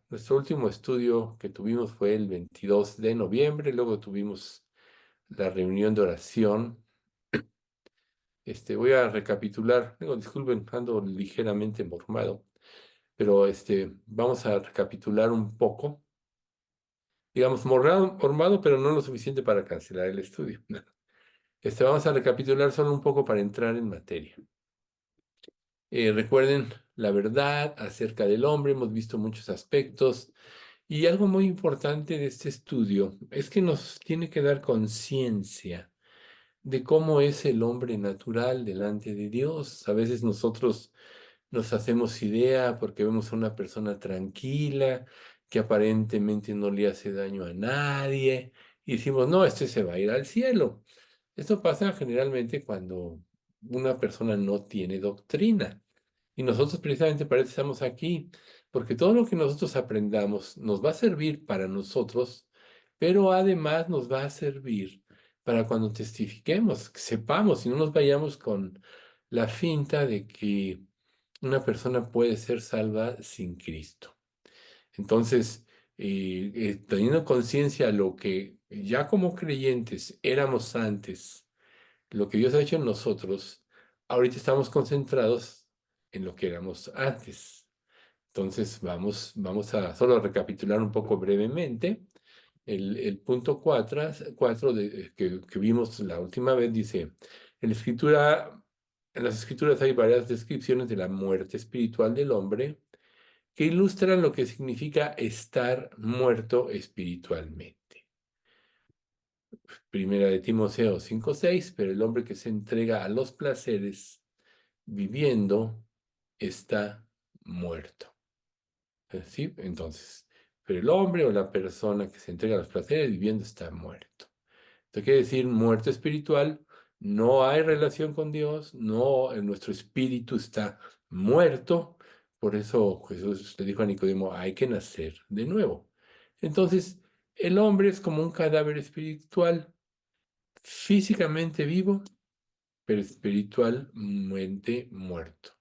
Nuestro último estudio que tuvimos fue el 22 de noviembre, luego tuvimos la reunión de oración. Voy a recapitular, digo, disculpen, ando ligeramente mormado, pero vamos a recapitular un poco, digamos, mormado, pero no lo suficiente para cancelar el estudio. Vamos a recapitular solo un poco para entrar en materia. Recuerden la verdad acerca del hombre, hemos visto muchos aspectos. Y algo muy importante de este estudio es que nos tiene que dar conciencia de cómo es el hombre natural delante de Dios. A veces nosotros nos hacemos idea porque vemos a una persona tranquila, que aparentemente no le hace daño a nadie, y decimos, no, este se va a ir al cielo. Esto pasa generalmente cuando una persona no tiene doctrina. Y nosotros precisamente para eso estamos aquí, porque todo lo que nosotros aprendamos nos va a servir para nosotros, pero además nos va a servir para cuando testifiquemos, que sepamos y no nos vayamos con la finta de que una persona puede ser salva sin Cristo. Entonces, teniendo conciencia de lo que ya como creyentes éramos antes, lo que Dios ha hecho en nosotros, ahorita estamos concentrados en lo que éramos antes. Entonces, vamos a solo recapitular un poco brevemente. El punto 4 que vimos la última vez dice, en las escrituras hay varias descripciones de la muerte espiritual del hombre que ilustran lo que significa estar muerto espiritualmente. Primera de Timoteo 5:6, pero el hombre que se entrega a los placeres viviendo está muerto. ¿Sí? Entonces, pero el hombre o la persona que se entrega a los placeres viviendo está muerto. Esto quiere decir muerto espiritual, no hay relación con Dios, no, nuestro espíritu está muerto. Por eso Jesús le dijo a Nicodemo, hay que nacer de nuevo. Entonces, el hombre es como un cadáver espiritual, físicamente vivo, pero espiritualmente muerto.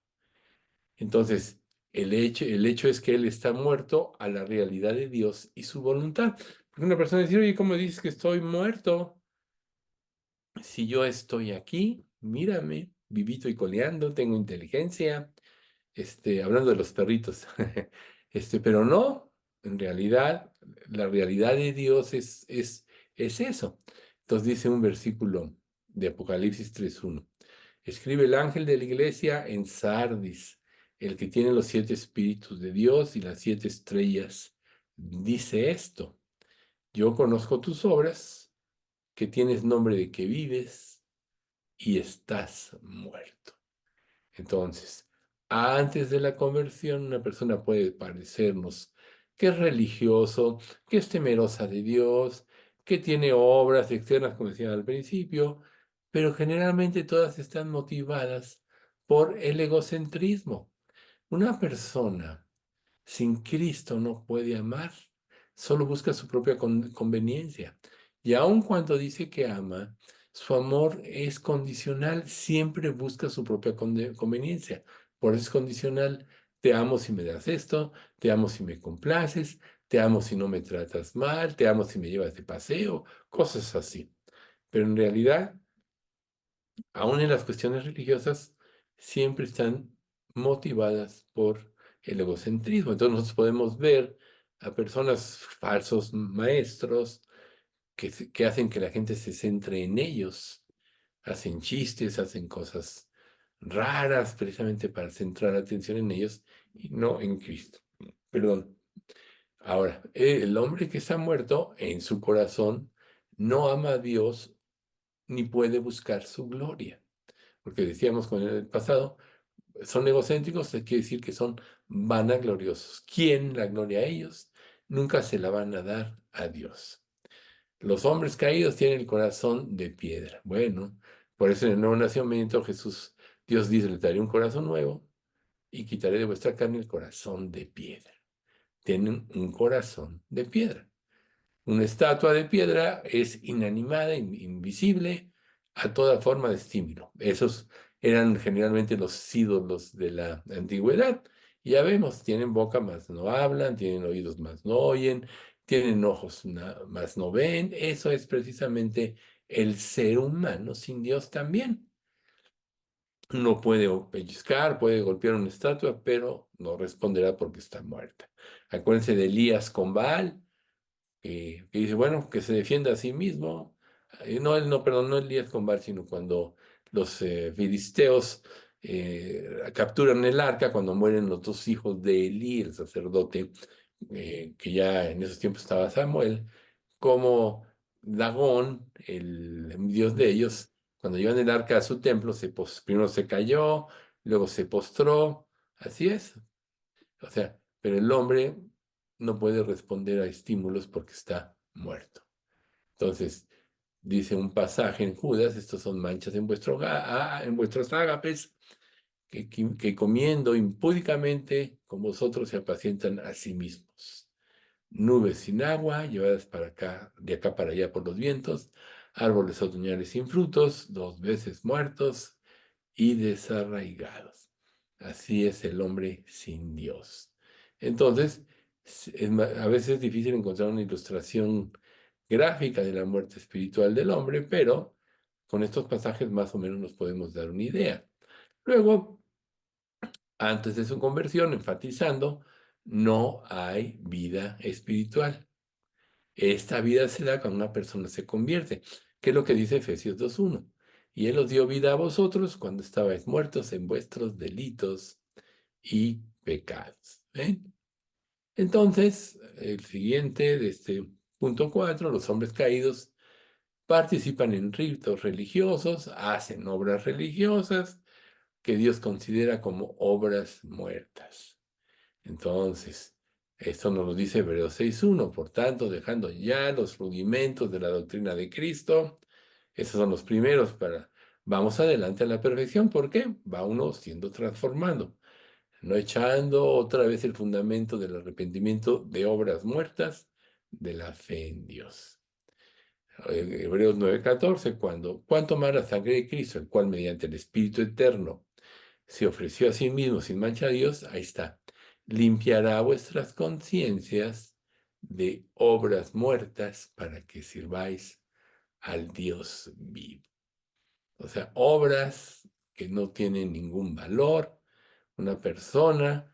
Entonces, el hecho es que él está muerto a la realidad de Dios y su voluntad. Porque una persona dice, oye, ¿cómo dices que estoy muerto? Si yo estoy aquí, mírame, vivito y coleando, tengo inteligencia, hablando de los perritos, pero no, en realidad, la realidad de Dios es eso. Entonces dice un versículo de Apocalipsis 3:1. Escribe el ángel de la iglesia en Sardis, el que tiene los 7 espíritus de Dios y las 7 estrellas. Dice esto, yo conozco tus obras, que tienes nombre de que vives y estás muerto. Entonces, antes de la conversión, una persona puede parecernos que es religioso, que es temerosa de Dios, que tiene obras externas, como decía al principio, pero generalmente todas están motivadas por el egocentrismo. Una persona sin Cristo no puede amar, solo busca su propia conveniencia. Y aun cuando dice que ama, su amor es condicional, siempre busca su propia conveniencia. Por eso es condicional. Te amo si me das esto, te amo si me complaces, te amo si no me tratas mal, te amo si me llevas de paseo, cosas así. Pero en realidad, aún en las cuestiones religiosas, siempre están motivadas por el egocentrismo. Entonces nosotros podemos ver a personas, falsos maestros, que hacen que la gente se centre en ellos. Hacen chistes, hacen cosas raras precisamente para centrar la atención en ellos y no en Cristo. Perdón. Ahora, el hombre que está muerto en su corazón no ama a Dios ni puede buscar su gloria. Porque decíamos con el pasado, son egocéntricos, quiere decir que son vanagloriosos. ¿Quién la gloria a ellos? Nunca se la van a dar a Dios. Los hombres caídos tienen el corazón de piedra. Bueno, por eso en el nuevo nacimiento Jesús, Dios dice, le daré un corazón nuevo y quitaré de vuestra carne el corazón de piedra. Tienen un corazón de piedra. Una estatua de piedra es inanimada, invisible a toda forma de estímulo. Esos eran generalmente los ídolos de la antigüedad. Y ya vemos, tienen boca, mas no hablan, tienen oídos, mas no oyen, tienen ojos, mas no ven. Eso es precisamente el ser humano sin Dios también. No puede pellizcar, puede golpear una estatua, pero no responderá porque está muerta. Acuérdense de Elías con Baal, que dice, bueno, que se defienda a sí mismo. No, él no, perdón, no Elías con Baal, sino cuando los filisteos capturan el arca, cuando mueren los dos hijos de Elí, el sacerdote, que ya en esos tiempos estaba Samuel, como Dagón, el dios de ellos, cuando llevan el arca a su templo, primero se cayó, luego se postró, así es. O sea, pero el hombre no puede responder a estímulos porque está muerto. Entonces, dice un pasaje en Judas, estos son manchas en en vuestros ágapes, que comiendo impúdicamente con vosotros se apacientan a sí mismos. Nubes sin agua, llevadas para acá, de acá para allá por los vientos, árboles otoñales sin frutos, dos veces muertos y desarraigados. Así es el hombre sin Dios. Entonces, a veces es difícil encontrar una ilustración gráfica de la muerte espiritual del hombre, pero con estos pasajes más o menos nos podemos dar una idea. Luego, antes de su conversión, enfatizando, no hay vida espiritual. Esta vida se da cuando una persona se convierte, que es lo que dice Efesios 2:1. Y Él os dio vida a vosotros cuando estabais muertos en vuestros delitos y pecados. ¿Ven? Entonces, el siguiente de este punto 4, los hombres caídos participan en ritos religiosos, hacen obras religiosas que Dios considera como obras muertas. Entonces, esto nos lo dice Hebreos 6:1. Por tanto, dejando ya los rudimentos de la doctrina de Cristo, esos son los primeros para, vamos adelante a la perfección. ¿Por qué? Va uno siendo transformado, no echando otra vez el fundamento del arrepentimiento de obras muertas, de la fe en Dios. Hebreos 9:14, cuanto más la sangre de Cristo, el cual mediante el Espíritu Eterno se ofreció a sí mismo sin mancha a Dios, ahí está, limpiará vuestras conciencias de obras muertas para que sirváis al Dios vivo. O sea, obras que no tienen ningún valor. Una persona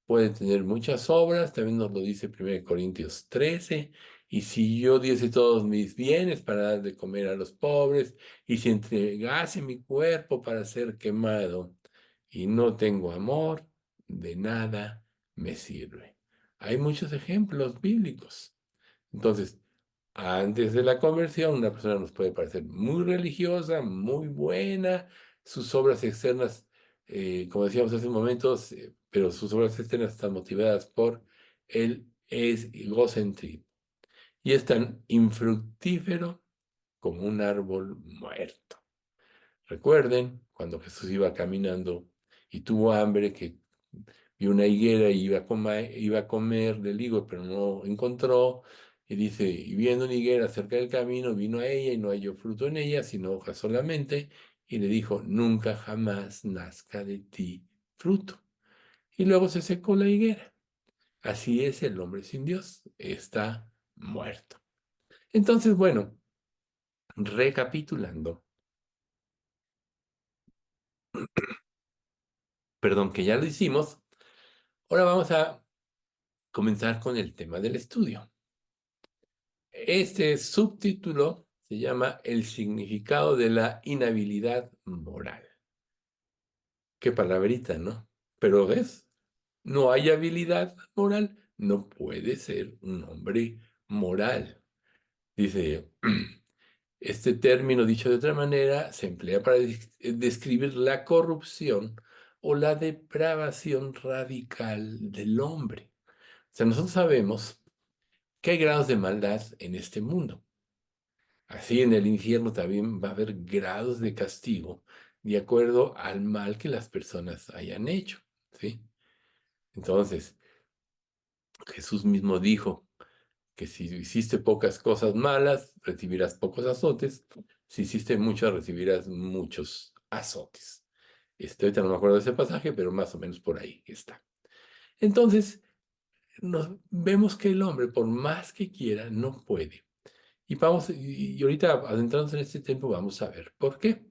puede tener muchas obras, también nos lo dice 1 Corintios 13, y si yo diese todos mis bienes para dar de comer a los pobres, y si entregase mi cuerpo para ser quemado, y no tengo amor, de nada me sirve. Hay muchos ejemplos bíblicos. Entonces, antes de la conversión, una persona nos puede parecer muy religiosa, muy buena, sus obras externas, como decíamos hace un momento, pero sus obras externas están motivadas por el egocentrismo y es tan infructífero como un árbol muerto. Recuerden cuando Jesús iba caminando y tuvo hambre, que vio una higuera y iba a comer del higo, pero no encontró. Y dice, y viendo una higuera cerca del camino, vino a ella y no halló fruto en ella, sino hojas solamente, y le dijo, nunca jamás nazca de ti fruto. Y luego se secó la higuera. Así es el hombre sin Dios, está muerto. Entonces, bueno, recapitulando, perdón que ya lo hicimos, ahora vamos a comenzar con el tema del estudio. Este subtítulo se llama El significado de la inhabilidad moral. Qué palabrita, ¿no? Pero ves, no hay habilidad moral, no puede ser un hombre moral. Dice, este término, dicho de otra manera, se emplea para describir la corrupción o la depravación radical del hombre. O sea, nosotros sabemos que hay grados de maldad en este mundo. Así en el infierno también va a haber grados de castigo de acuerdo al mal que las personas hayan hecho, ¿sí? Entonces, Jesús mismo dijo que si hiciste pocas cosas malas, recibirás pocos azotes. Si hiciste muchas, recibirás muchos azotes. Ahorita no me acuerdo de ese pasaje, pero más o menos por ahí está. Entonces, nos vemos que el hombre, por más que quiera, no puede. Y ahorita, adentrándonos en este tiempo, vamos a ver por qué.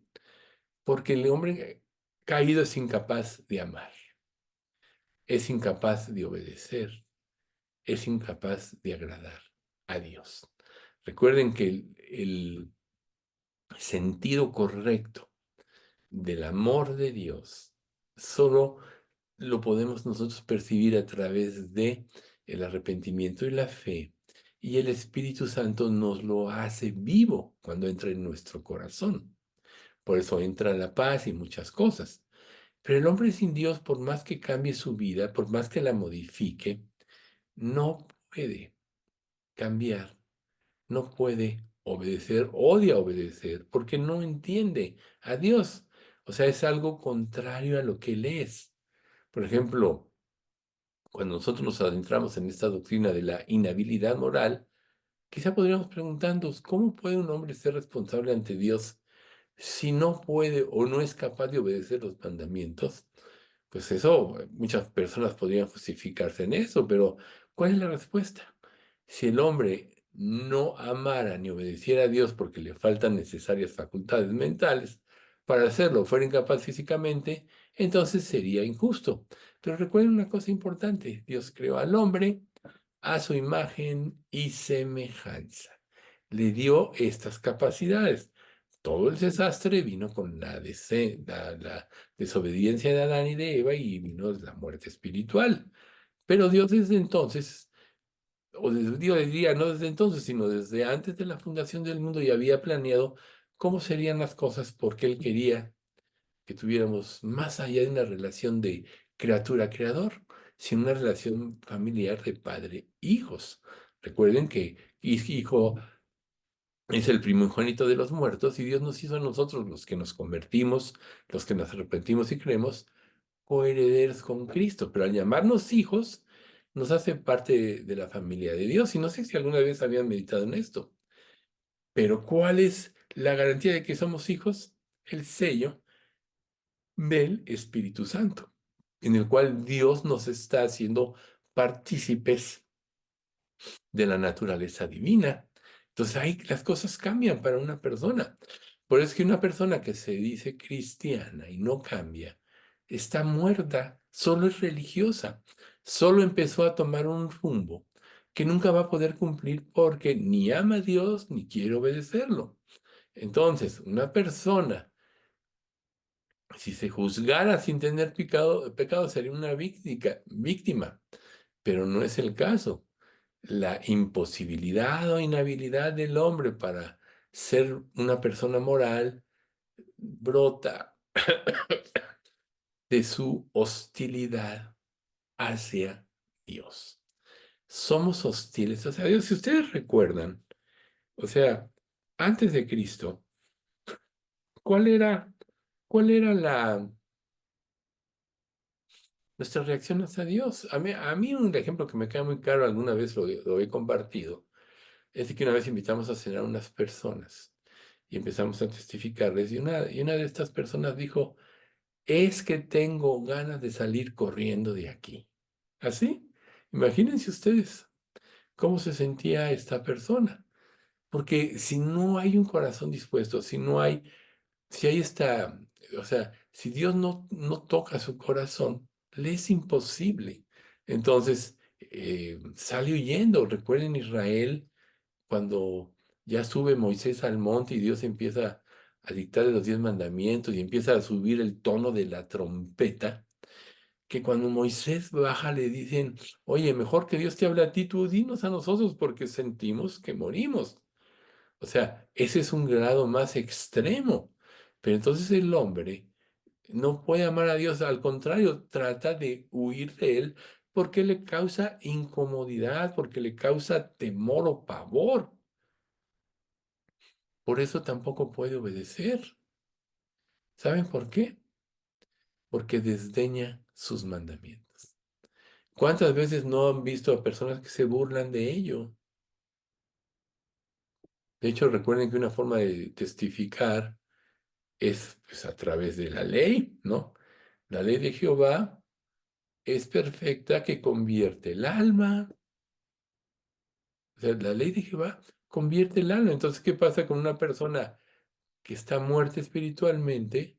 Porque el hombre caído es incapaz de amar, es incapaz de obedecer, es incapaz de agradar a Dios. Recuerden que el sentido correcto del amor de Dios solo lo podemos nosotros percibir a través de el arrepentimiento y la fe, y el Espíritu Santo nos lo hace vivo cuando entra en nuestro corazón. Por eso entra la paz y muchas cosas. Pero el hombre sin Dios, por más que cambie su vida, por más que la modifique, no puede cambiar, no puede obedecer, odia obedecer, porque no entiende a Dios. O sea, es algo contrario a lo que él es. Por ejemplo, cuando nosotros nos adentramos en esta doctrina de la inhabilidad moral, quizá podríamos preguntarnos, ¿cómo puede un hombre ser responsable ante Dios si no puede o no es capaz de obedecer los mandamientos? Pues eso, muchas personas podrían justificarse en eso, pero ¿cuál es la respuesta? Si el hombre no amara ni obedeciera a Dios porque le faltan necesarias facultades mentales para hacerlo, fuera incapaz físicamente, entonces sería injusto. Pero recuerden una cosa importante, Dios creó al hombre a su imagen y semejanza. Le dio estas capacidades. Todo el desastre vino con la desobediencia de Adán y de Eva y vino la muerte espiritual. Pero Dios desde entonces, o desde, digo, diría, no desde entonces, sino desde antes de la fundación del mundo, ya había planeado cómo serían las cosas porque Él quería que tuviéramos más allá de una relación de criatura-creador, sino una relación familiar de padre-hijos. Recuerden que hijo es el primogénito de los muertos y Dios nos hizo a nosotros, los que nos convertimos, los que nos arrepentimos y creemos, coherederos con Cristo. Pero al llamarnos hijos, nos hace parte de la familia de Dios. Y no sé si alguna vez habían meditado en esto, pero ¿cuál es la garantía de que somos hijos? El sello del Espíritu Santo, en el cual Dios nos está haciendo partícipes de la naturaleza divina. Entonces ahí las cosas cambian para una persona. Por eso es que una persona que se dice cristiana y no cambia, está muerta, solo es religiosa, solo empezó a tomar un rumbo que nunca va a poder cumplir porque ni ama a Dios ni quiere obedecerlo. Entonces, una persona, si se juzgara sin tener pecado, sería una víctima, pero no es el caso. La imposibilidad o inhabilidad del hombre para ser una persona moral brota de su hostilidad hacia Dios. Somos hostiles hacia Dios. Si ustedes recuerdan, o sea, antes de Cristo, ¿cuál era, cuál era nuestra reacción hacia Dios? A mí un ejemplo que me queda muy claro, alguna vez lo he compartido, es de que una vez invitamos a cenar a unas personas y empezamos a testificarles, y una de estas personas dijo, es que tengo ganas de salir corriendo de aquí. ¿Así? Imagínense ustedes cómo se sentía esta persona. Porque si no hay un corazón dispuesto, si hay esta, o sea, si Dios no toca su corazón, le es imposible. Entonces, sale huyendo. Recuerden Israel cuando ya sube Moisés al monte y Dios empieza a dictarle los 10 mandamientos y empieza a subir el tono de la trompeta, que cuando Moisés baja le dicen, oye, mejor que Dios te hable a ti, tú dinos a nosotros porque sentimos que morimos. O sea, ese es un grado más extremo. Pero entonces el hombre no puede amar a Dios, al contrario, trata de huir de él porque le causa incomodidad, porque le causa temor o pavor. Por eso tampoco puede obedecer. ¿Saben por qué? Porque desdeña sus mandamientos. ¿Cuántas veces no han visto a personas que se burlan de ello? De hecho, recuerden que una forma de testificar es pues, a través de la ley, ¿no? La ley de Jehová es perfecta que convierte el alma. O sea, la ley de Jehová convierte el alma. Entonces, ¿qué pasa con una persona que está muerta espiritualmente?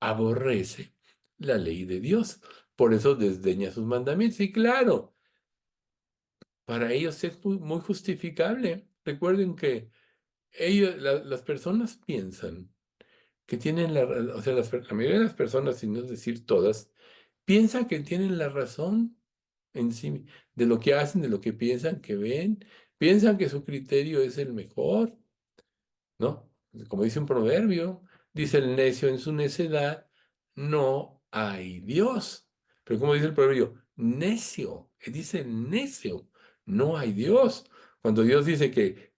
Aborrece la ley de Dios. Por eso desdeña sus mandamientos. Y claro, para ellos es muy justificable. Recuerden que las personas piensan que tienen o sea, la mayoría de las personas, sin no decir todas, piensan que tienen la razón en sí, de lo que hacen, de lo que piensan, que ven, piensan que su criterio es el mejor, ¿no? Como dice un proverbio, dice el necio en su necedad, no hay Dios. Pero como dice el proverbio, necio, dice necio, no hay Dios. Cuando Dios dice que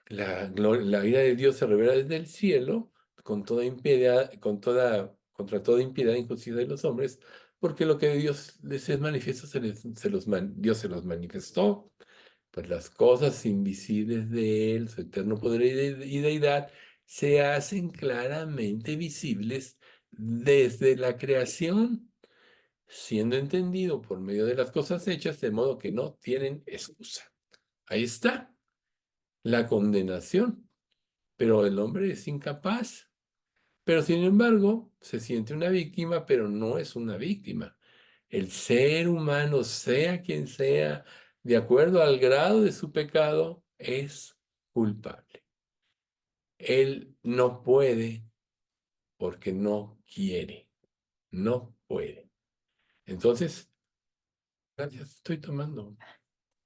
la ira de Dios se revela desde el cielo con toda impiedad, contra toda impiedad e injusticia de los hombres, porque lo que Dios les es manifiesto, Dios se los manifestó. Pues las cosas invisibles de Él, su eterno poder y deidad, se hacen claramente visibles desde la creación, siendo entendido por medio de las cosas hechas, de modo que no tienen excusa. Ahí está la condenación. Pero el hombre es incapaz. Pero sin embargo, se siente una víctima, pero no es una víctima. El ser humano, sea quien sea, de acuerdo al grado de su pecado, es culpable. Él no puede porque no quiere, no puede. Entonces, gracias, estoy tomando.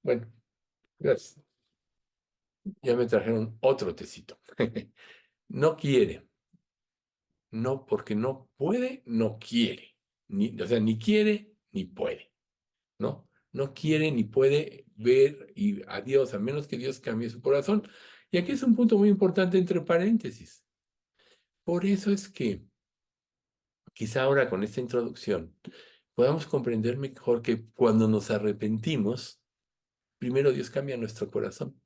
Bueno, gracias. Ya me trajeron otro tecito. No quiere. No, porque no puede, no quiere. O sea, ni quiere ni puede, ¿no? No quiere ni puede ver a Dios, a menos que Dios cambie su corazón. Y aquí es un punto muy importante entre paréntesis. Por eso es que quizá ahora con esta introducción podamos comprender mejor que cuando nos arrepentimos, primero Dios cambia nuestro corazón.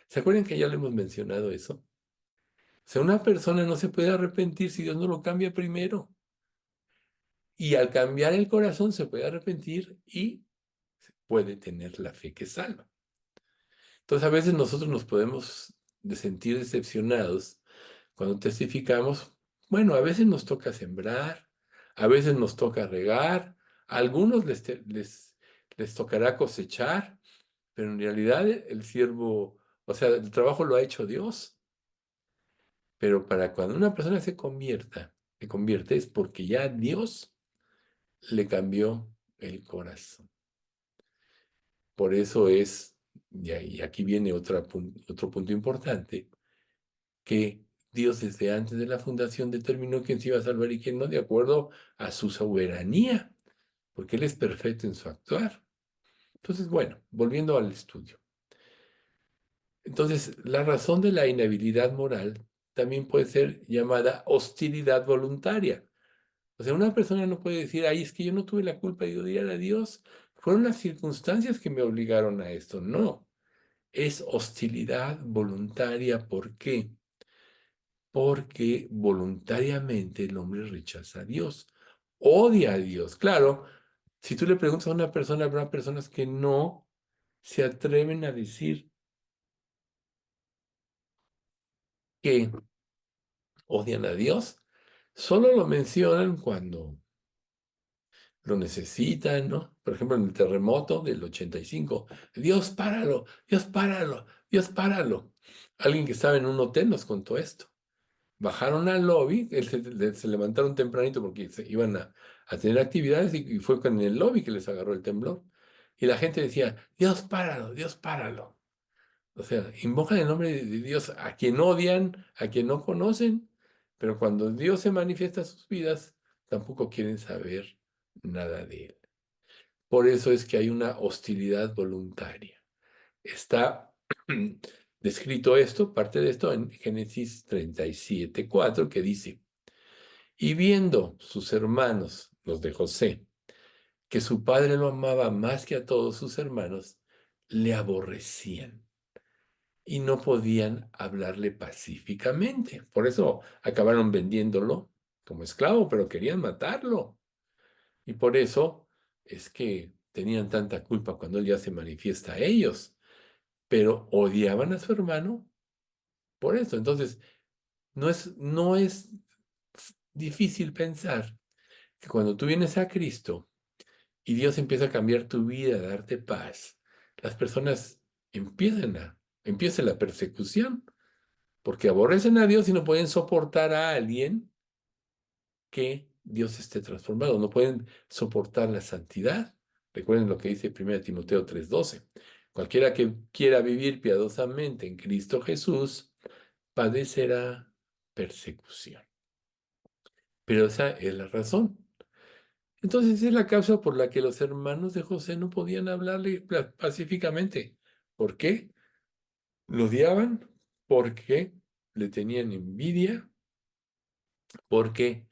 ¿Se acuerdan que ya lo hemos mencionado eso? O sea, una persona no se puede arrepentir si Dios no lo cambia primero. Y al cambiar el corazón se puede arrepentir y puede tener la fe que salva. Entonces a veces nosotros nos podemos sentir decepcionados cuando testificamos. Bueno, a veces nos toca sembrar, a veces nos toca regar, a algunos les tocará cosechar, pero en realidad el siervo, o sea, el trabajo lo ha hecho Dios. Pero para cuando una persona se convierte es porque ya Dios le cambió el corazón. Por eso es, y aquí viene otro punto importante, que Dios desde antes de la fundación determinó quién se iba a salvar y quién no, de acuerdo a su soberanía, porque Él es perfecto en su actuar. Entonces, bueno, volviendo al estudio. Entonces, la razón de la inhabilidad moral también puede ser llamada hostilidad voluntaria. O sea, una persona no puede decir, ay, es que yo no tuve la culpa de odiar a Dios, fueron las circunstancias que me obligaron a esto. No. Es hostilidad voluntaria. ¿Por qué? Porque voluntariamente el hombre rechaza a Dios, odia a Dios. Claro, si tú le preguntas a una persona, habrá personas que no se atreven a decir que odian a Dios. Solo lo mencionan cuando lo necesitan, ¿no? Por ejemplo, en el terremoto del 85. Dios, páralo, Dios, páralo, Dios, páralo. Alguien que estaba en un hotel nos contó esto. Bajaron al lobby, se levantaron tempranito porque iban a tener actividades y fue con el lobby que les agarró el temblor. Y la gente decía, Dios, páralo, Dios, páralo. O sea, invocan el nombre de Dios a quien odian, a quien no conocen, pero cuando Dios se manifiesta en sus vidas, tampoco quieren saber nada de Él. Por eso es que hay una hostilidad voluntaria. Está descrito esto, parte de esto, en Génesis 37:4, que dice, y viendo sus hermanos, los de José, que su padre lo amaba más que a todos sus hermanos, le aborrecían y no podían hablarle pacíficamente. Por eso acabaron vendiéndolo como esclavo, pero querían matarlo. Y por eso es que tenían tanta culpa cuando él ya se manifiesta a ellos, pero odiaban a su hermano por eso. Entonces, no es difícil pensar que cuando tú vienes a Cristo y Dios empieza a cambiar tu vida, a darte paz, las personas empieza la persecución, porque aborrecen a Dios y no pueden soportar a alguien que Dios esté transformado, no pueden soportar la santidad. Recuerden lo que dice 1 Timoteo 3:12. Cualquiera que quiera vivir piadosamente en Cristo Jesús, padecerá persecución. Pero esa es la razón. Entonces es la causa por la que los hermanos de José no podían hablarle pacíficamente. ¿Por qué? Lo odiaban porque le tenían envidia, porque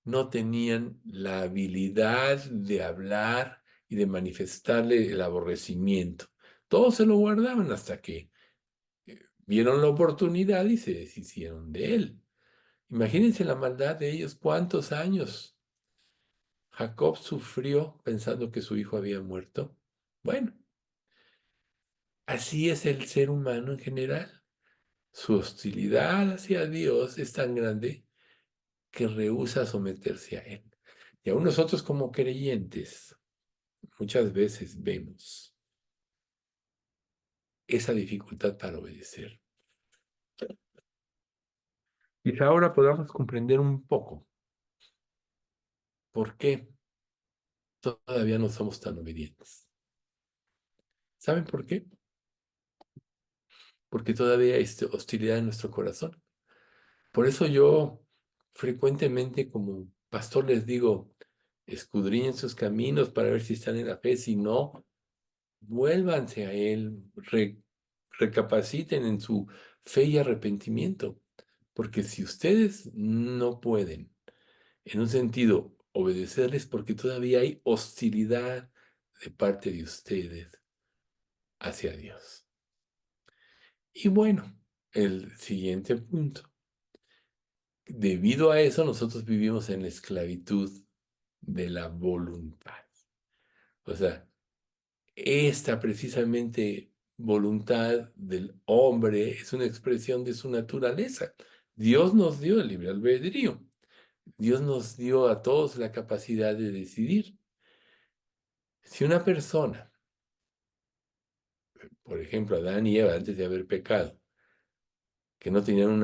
no tenían la habilidad de hablar y de manifestarle el aborrecimiento. Todos se lo guardaban hasta que vieron la oportunidad y se deshicieron de él. Imagínense la maldad de ellos, cuántos años Jacob sufrió pensando que su hijo había muerto. Bueno, así es el ser humano en general. Su hostilidad hacia Dios es tan grande que rehúsa someterse a Él. Y aún nosotros como creyentes muchas veces vemos esa dificultad para obedecer. Quizá ahora podamos comprender un poco por qué todavía no somos tan obedientes. ¿Saben por qué? Porque todavía hay hostilidad en nuestro corazón. Por eso yo frecuentemente como pastor les digo, escudriñen sus caminos para ver si están en la fe, si no, vuélvanse a Él, recapaciten en su fe y arrepentimiento, porque si ustedes no pueden, en un sentido, obedecerles, porque todavía hay hostilidad de parte de ustedes hacia Dios. Y bueno, el siguiente punto. Debido a eso, nosotros vivimos en la esclavitud de la voluntad. O sea, esta precisamente voluntad del hombre es una expresión de su naturaleza. Dios nos dio el libre albedrío. Dios nos dio a todos la capacidad de decidir. Si una persona, por ejemplo, Adán y Eva, antes de haber pecado, que no tenían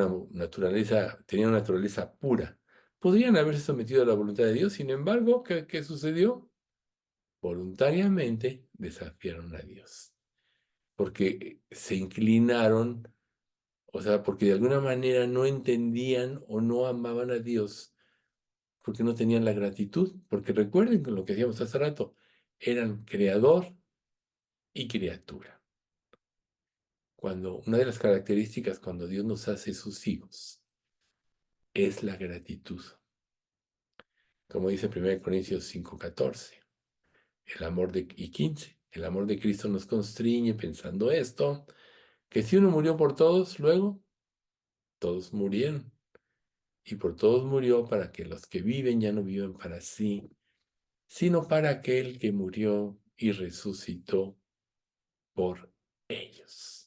tenían una naturaleza pura, podrían haberse sometido a la voluntad de Dios. Sin embargo, ¿qué sucedió? Voluntariamente desafiaron a Dios, porque se inclinaron, o sea, porque de alguna manera no entendían o no amaban a Dios, porque no tenían la gratitud, porque recuerden con lo que decíamos hace rato, eran creador y criatura. Una de las características cuando Dios nos hace sus hijos es la gratitud, como dice 1 Corintios 5:14, y 15. El amor de Cristo nos constriñe pensando esto, que si uno murió por todos, luego todos murieron. Y por todos murió para que los que viven ya no vivan para sí, sino para aquel que murió y resucitó por ellos.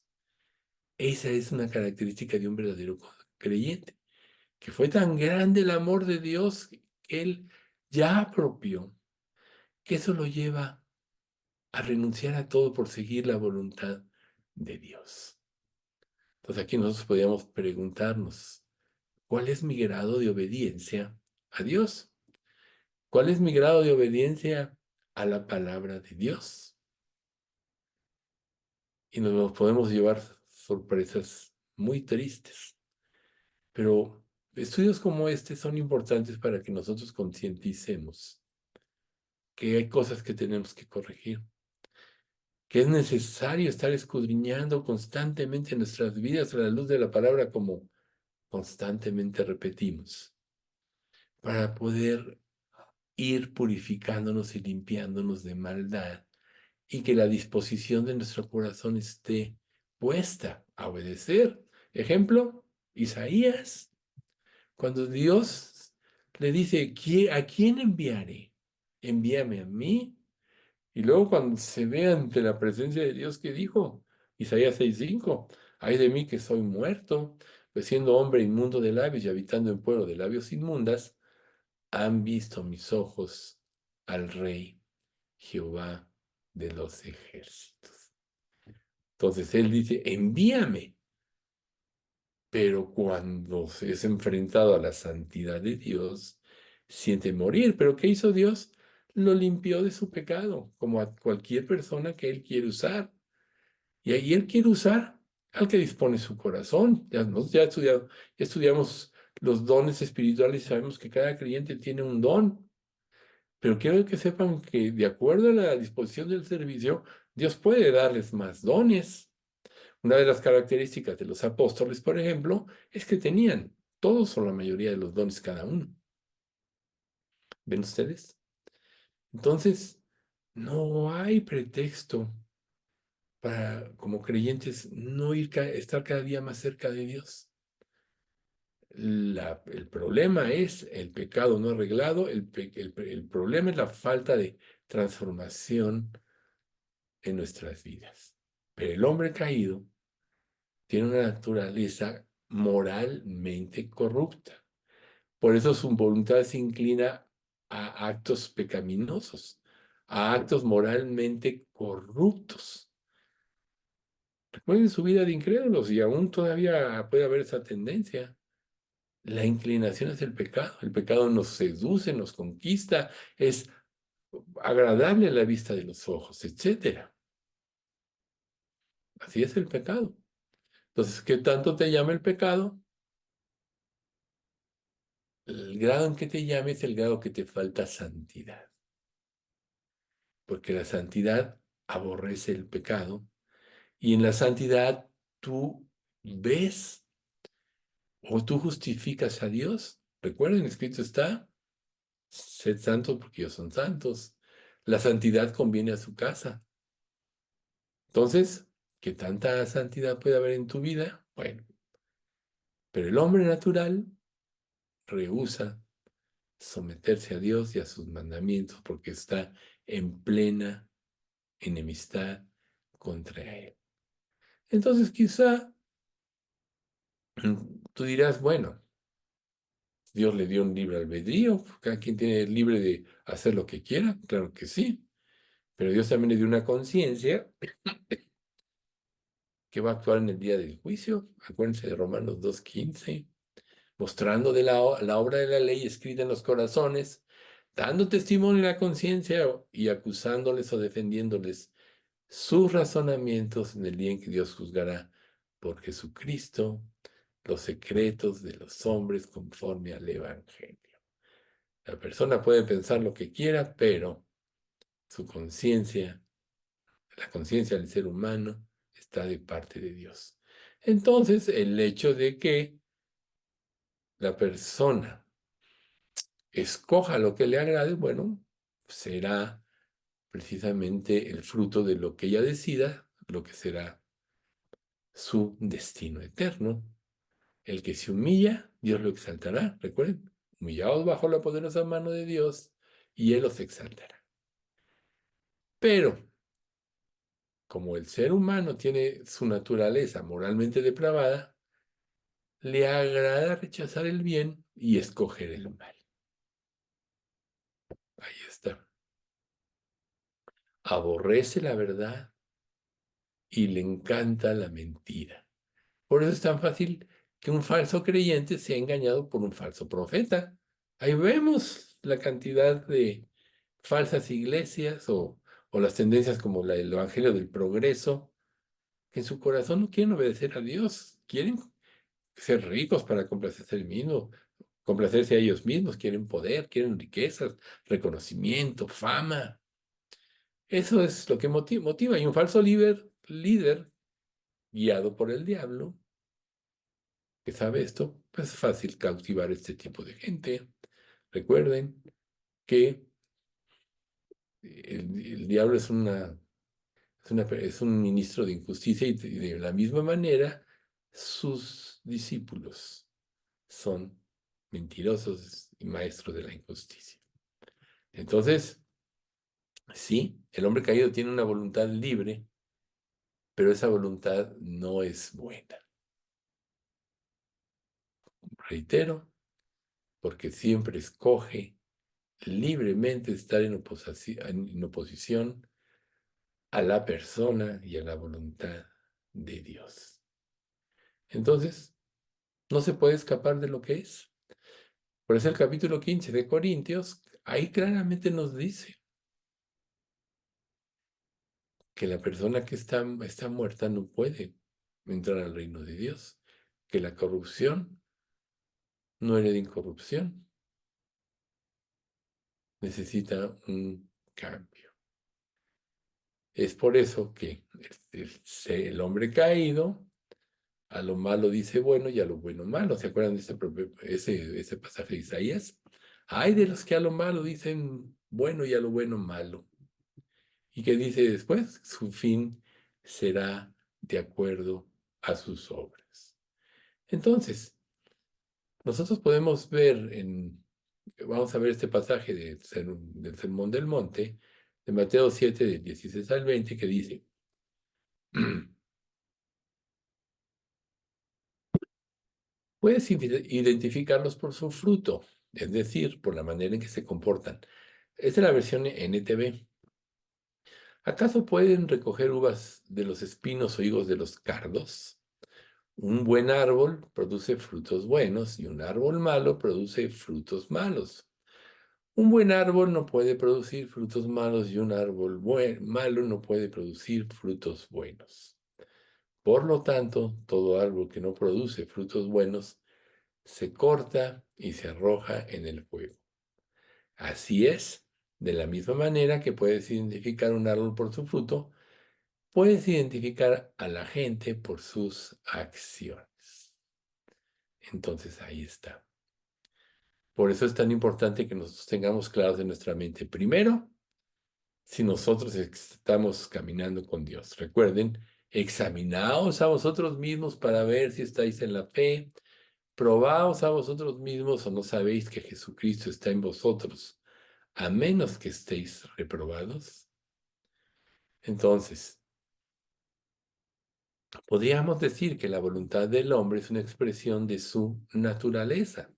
Esa es una característica de un verdadero creyente, que fue tan grande el amor de Dios que él ya apropió, que eso lo lleva a renunciar a todo por seguir la voluntad de Dios. Entonces aquí nosotros podríamos preguntarnos, ¿cuál es mi grado de obediencia a Dios? ¿Cuál es mi grado de obediencia a la palabra de Dios? Y nos podemos llevar sorpresas muy tristes. Pero estudios como este son importantes para que nosotros concienticemos que hay cosas que tenemos que corregir, que es necesario estar escudriñando constantemente nuestras vidas a la luz de la palabra como constantemente repetimos, para poder ir purificándonos y limpiándonos de maldad y que la disposición de nuestro corazón esté puesta a obedecer. Ejemplo, Isaías, cuando Dios le dice, ¿a quién enviaré? envíame a mí. Y luego cuando se ve ante la presencia de Dios, ¿qué dijo? Isaías 6:5, ay de mí que soy muerto, pues siendo hombre inmundo de labios y habitando en pueblo de labios inmundas, han visto mis ojos al Rey Jehová de los ejércitos. Entonces él dice, envíame, pero cuando se es enfrentado a la santidad de Dios, siente morir. ¿Pero qué hizo Dios? Lo limpió de su pecado, como a cualquier persona que él quiere usar. Y ahí él quiere usar al que dispone su corazón. Ya estudiamos los dones espirituales y sabemos que cada creyente tiene un don. Pero quiero que sepan que de acuerdo a la disposición del servicio, Dios puede darles más dones. Una de las características de los apóstoles, por ejemplo, es que tenían todos o la mayoría de los dones cada uno. ¿Ven ustedes? Entonces, no hay pretexto para, como creyentes, no estar cada día más cerca de Dios. El problema es el pecado no arreglado, el problema es la falta de transformación en nuestras vidas. Pero el hombre caído tiene una naturaleza moralmente corrupta. Por eso su voluntad se inclina a actos pecaminosos, a actos moralmente corruptos. Recuerden su vida de incrédulos y aún todavía puede haber esa tendencia. La inclinación es el pecado. El pecado nos seduce, nos conquista, es agradable a la vista de los ojos, etcétera. Así es el pecado. Entonces, ¿qué tanto te llama el pecado? El grado en que te llame es el grado que te falta santidad. Porque la santidad aborrece el pecado y en la santidad tú ves o tú justificas a Dios. Recuerden, escrito está, sed santos porque ellos son santos. La santidad conviene a su casa. Entonces, ¿qué tanta santidad puede haber en tu vida? Bueno, pero el hombre natural rehúsa someterse a Dios y a sus mandamientos porque está en plena enemistad contra Él. Entonces, quizá tú dirás, bueno, Dios le dio un libre albedrío, cada quien tiene libre de hacer lo que quiera, claro que sí, pero Dios también le dio una conciencia que va a actuar en el día del juicio. Acuérdense de Romanos 2:15, mostrando la obra de la ley escrita en los corazones, dando testimonio a la conciencia y acusándoles o defendiéndoles sus razonamientos en el día en que Dios juzgará por Jesucristo los secretos de los hombres conforme al Evangelio. La persona puede pensar lo que quiera, pero su conciencia, la conciencia del ser humano, está de parte de Dios. Entonces, el hecho de que la persona escoja lo que le agrade, bueno, será precisamente el fruto de lo que ella decida, lo que será su destino eterno. El que se humilla, Dios lo exaltará. Recuerden, humillaos bajo la poderosa mano de Dios y Él os exaltará. Pero, como el ser humano tiene su naturaleza moralmente depravada, le agrada rechazar el bien y escoger el mal. Ahí está. Aborrece la verdad y le encanta la mentira. Por eso es tan fácil que un falso creyente sea engañado por un falso profeta. Ahí vemos la cantidad de falsas iglesias o las tendencias como la del Evangelio del Progreso, que en su corazón no quieren obedecer a Dios, quieren ser ricos para complacerse el mismo, complacerse a ellos mismos, quieren poder, quieren riquezas, reconocimiento, fama. Eso es lo que motiva. Y un falso líder guiado por el diablo, que sabe esto, pues es fácil cautivar este tipo de gente. Recuerden que el diablo es un ministro de injusticia y de la misma manera sus discípulos son mentirosos y maestros de la injusticia. Entonces, Sí, el hombre caído tiene una voluntad libre, pero esa voluntad no es buena. Reitero, porque siempre escoge libremente estar en oposición a la persona y a la voluntad de Dios. Entonces, no se puede escapar de lo que es. Por eso el capítulo 15 de Corintios, ahí claramente nos dice que la persona que está muerta no puede entrar al reino de Dios, que la corrupción no hereda incorrupción, necesita un cambio. Es por eso que el hombre caído a lo malo dice bueno y a lo bueno malo. ¿Se acuerdan de ese pasaje de Isaías? Hay de los que a lo malo dicen bueno y a lo bueno malo. ¿Y qué dice después? Su fin será de acuerdo a sus obras. Entonces, nosotros podemos ver vamos a ver este pasaje del Sermón del Monte, de Mateo 7, del 16 al 20, que dice, puedes identificarlos por su fruto, es decir, por la manera en que se comportan. Esta es la versión NTV. ¿Acaso pueden recoger uvas de los espinos o higos de los cardos? Un buen árbol produce frutos buenos y un árbol malo produce frutos malos. Un buen árbol no puede producir frutos malos y un árbol malo no puede producir frutos buenos. Por lo tanto, todo árbol que no produce frutos buenos se corta y se arroja en el fuego. Así es, de la misma manera que puedes identificar un árbol por su fruto, puedes identificar a la gente por sus acciones. Entonces ahí está. Por eso es tan importante que nos tengamos claros en nuestra mente. Primero, si nosotros estamos caminando con Dios. Recuerden, examinaos a vosotros mismos para ver si estáis en la fe. Probaos a vosotros mismos o no sabéis que Jesucristo está en vosotros, a menos que estéis reprobados. Entonces, podríamos decir que la voluntad del hombre es una expresión de su naturaleza.